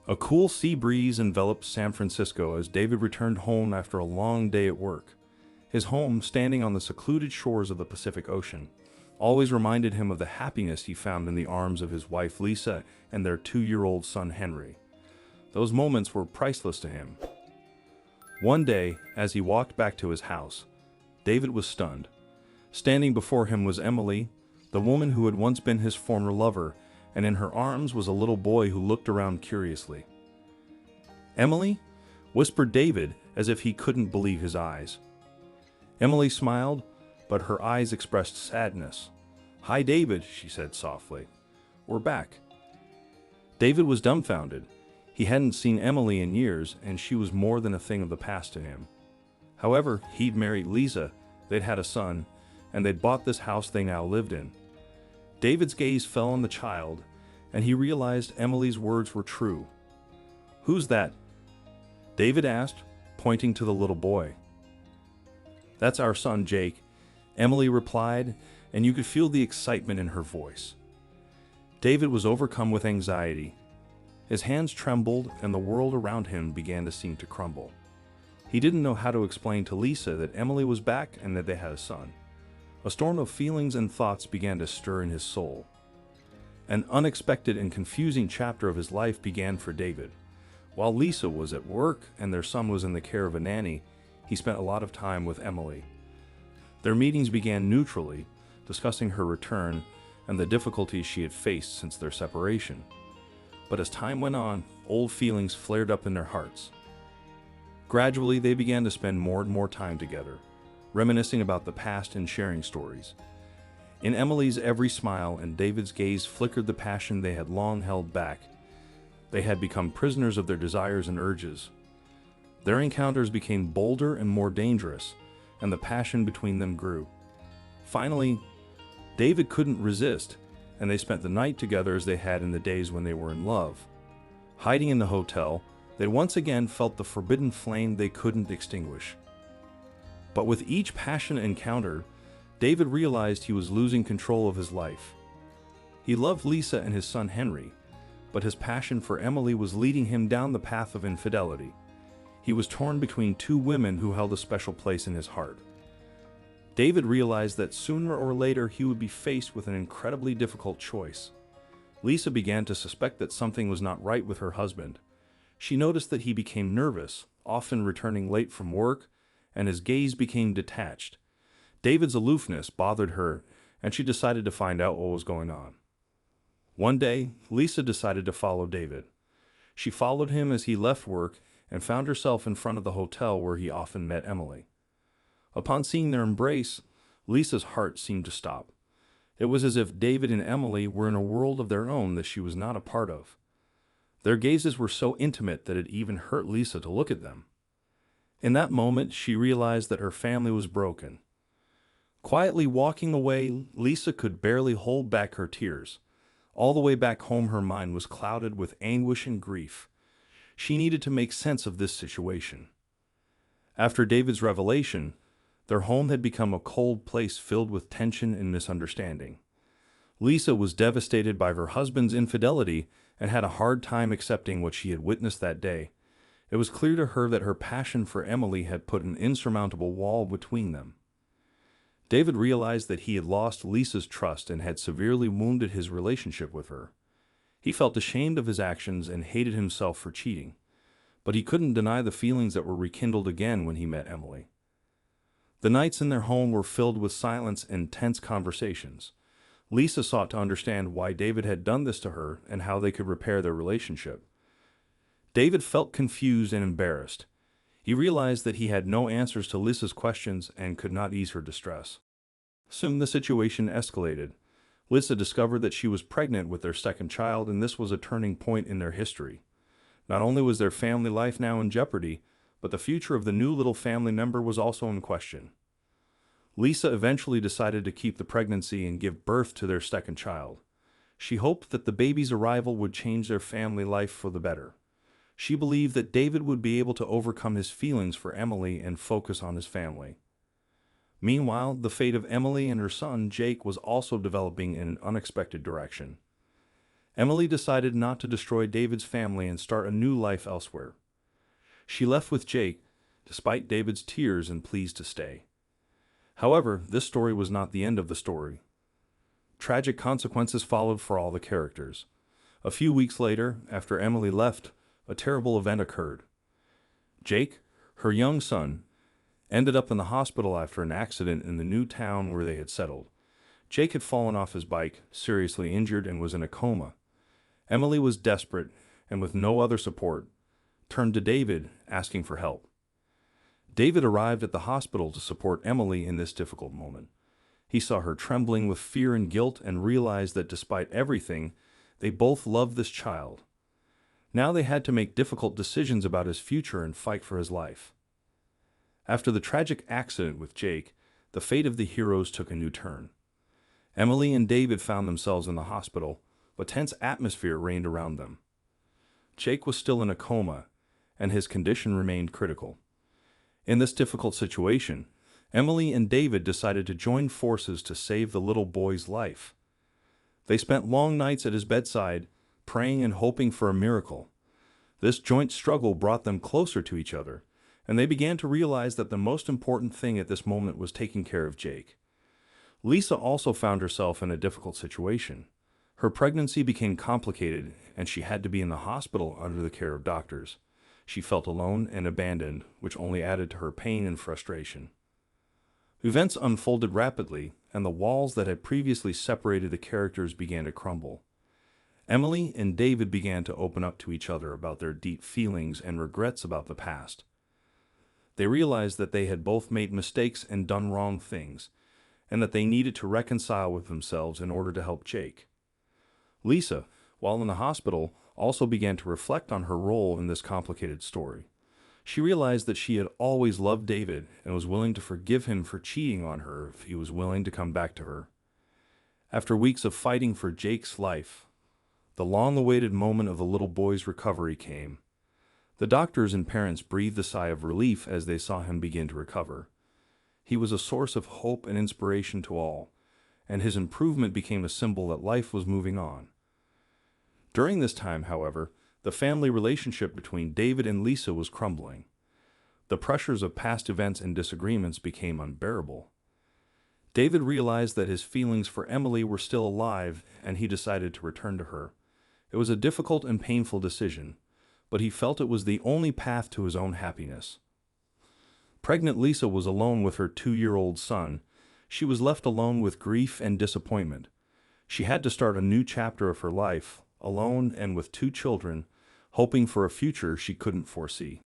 A cool sea breeze enveloped San Francisco as David returned home after a long day at work. His home, standing on the secluded shores of the Pacific Ocean, always reminded him of the happiness he found in the arms of his wife Lisa and their 2-year-old son Henry. Those moments were priceless to him. One day, as he walked back to his house, David was stunned. Standing before him was Emily, the woman who had once been his former lover, and in her arms was a little boy who looked around curiously. "Emily?" whispered David, as if he couldn't believe his eyes. Emily smiled, but her eyes expressed sadness. "Hi, David," she said softly. "We're back." David was dumbfounded. He hadn't seen Emily in years, and she was more than a thing of the past to him. However, he'd married Lisa, they'd had a son, and they'd bought this house they now lived in. David's gaze fell on the child, and he realized Emily's words were true. "Who's that?" David asked, pointing to the little boy. "That's our son, Jake," Emily replied, and you could feel the excitement in her voice. David was overcome with anxiety. His hands trembled, and the world around him began to seem to crumble. He didn't know how to explain to Lisa that Emily was back and that they had a son. A storm of feelings and thoughts began to stir in his soul. An unexpected and confusing chapter of his life began for David. While Lisa was at work and their son was in the care of a nanny, he spent a lot of time with Emily. Their meetings began neutrally, discussing her return and the difficulties she had faced since their separation. But as time went on, old feelings flared up in their hearts. Gradually, they began to spend more and more time together, reminiscing about the past and sharing stories. In Emily's every smile and David's gaze flickered the passion they had long held back. They had become prisoners of their desires and urges. Their encounters became bolder and more dangerous, and the passion between them grew. Finally, David couldn't resist, and they spent the night together as they had in the days when they were in love. Hiding in the hotel, they once again felt the forbidden flame they couldn't extinguish. But with each passionate encounter, David realized he was losing control of his life. He loved Lisa and his son Henry, but his passion for Emily was leading him down the path of infidelity. He was torn between two women who held a special place in his heart. David realized that sooner or later he would be faced with an incredibly difficult choice. Lisa began to suspect that something was not right with her husband. She noticed that he became nervous, often returning late from work, and his gaze became detached. David's aloofness bothered her, and she decided to find out what was going on. One day, Lisa decided to follow David. She followed him as he left work and found herself in front of the hotel where he often met Emily. Upon seeing their embrace, Lisa's heart seemed to stop. It was as if David and Emily were in a world of their own that she was not a part of. Their gazes were so intimate that it even hurt Lisa to look at them. In that moment, she realized that her family was broken. Quietly walking away, Lisa could barely hold back her tears. All the way back home, her mind was clouded with anguish and grief. She needed to make sense of this situation. After David's revelation, their home had become a cold place filled with tension and misunderstanding. Lisa was devastated by her husband's infidelity and had a hard time accepting what she had witnessed that day. It was clear to her that her passion for Emily had put an insurmountable wall between them. David realized that he had lost Lisa's trust and had severely wounded his relationship with her. He felt ashamed of his actions and hated himself for cheating, but he couldn't deny the feelings that were rekindled again when he met Emily. The nights in their home were filled with silence and tense conversations. Lisa sought to understand why David had done this to her and how they could repair their relationship. David felt confused and embarrassed. He realized that he had no answers to Lisa's questions and could not ease her distress. Soon the situation escalated. Lisa discovered that she was pregnant with their second child, and this was a turning point in their history. Not only was their family life now in jeopardy, but the future of the new little family member was also in question. Lisa eventually decided to keep the pregnancy and give birth to their second child. She hoped that the baby's arrival would change their family life for the better. She believed that David would be able to overcome his feelings for Emily and focus on his family. Meanwhile, the fate of Emily and her son, Jake, was also developing in an unexpected direction. Emily decided not to destroy David's family and start a new life elsewhere. She left with Jake, despite David's tears and pleas to stay. However, this story was not the end of the story. Tragic consequences followed for all the characters. A few weeks later, after Emily left, a terrible event occurred. Jake, her young son, ended up in the hospital after an accident in the new town where they had settled. Jake had fallen off his bike, seriously injured, and was in a coma. Emily was desperate, and with no other support, turned to David, asking for help. David arrived at the hospital to support Emily in this difficult moment. He saw her trembling with fear and guilt and realized that despite everything, they both loved this child. Now they had to make difficult decisions about his future and fight for his life. After the tragic accident with Jake, the fate of the heroes took a new turn. Emily and David found themselves in the hospital. A tense atmosphere reigned around them. Jake was still in a coma, and his condition remained critical. In this difficult situation, Emily and David decided to join forces to save the little boy's life. They spent long nights at his bedside, praying and hoping for a miracle. This joint struggle brought them closer to each other, and they began to realize that the most important thing at this moment was taking care of Jake. Lisa also found herself in a difficult situation. Her pregnancy became complicated, and she had to be in the hospital under the care of doctors. She felt alone and abandoned, which only added to her pain and frustration. Events unfolded rapidly, and the walls that had previously separated the characters began to crumble. Emily and David began to open up to each other about their deep feelings and regrets about the past. They realized that they had both made mistakes and done wrong things, and that they needed to reconcile with themselves in order to help Jake. Lisa, while in the hospital, also began to reflect on her role in this complicated story. She realized that she had always loved David and was willing to forgive him for cheating on her if he was willing to come back to her. After weeks of fighting for Jake's life, the long-awaited moment of the little boy's recovery came. The doctors and parents breathed a sigh of relief as they saw him begin to recover. He was a source of hope and inspiration to all, and his improvement became a symbol that life was moving on. During this time, however, the family relationship between David and Lisa was crumbling. The pressures of past events and disagreements became unbearable. David realized that his feelings for Emily were still alive, and he decided to return to her. It was a difficult and painful decision, but he felt it was the only path to his own happiness. Pregnant Lisa was alone with her 2-year-old son. She was left alone with grief and disappointment. She had to start a new chapter of her life, alone and with 2 children, hoping for a future she couldn't foresee.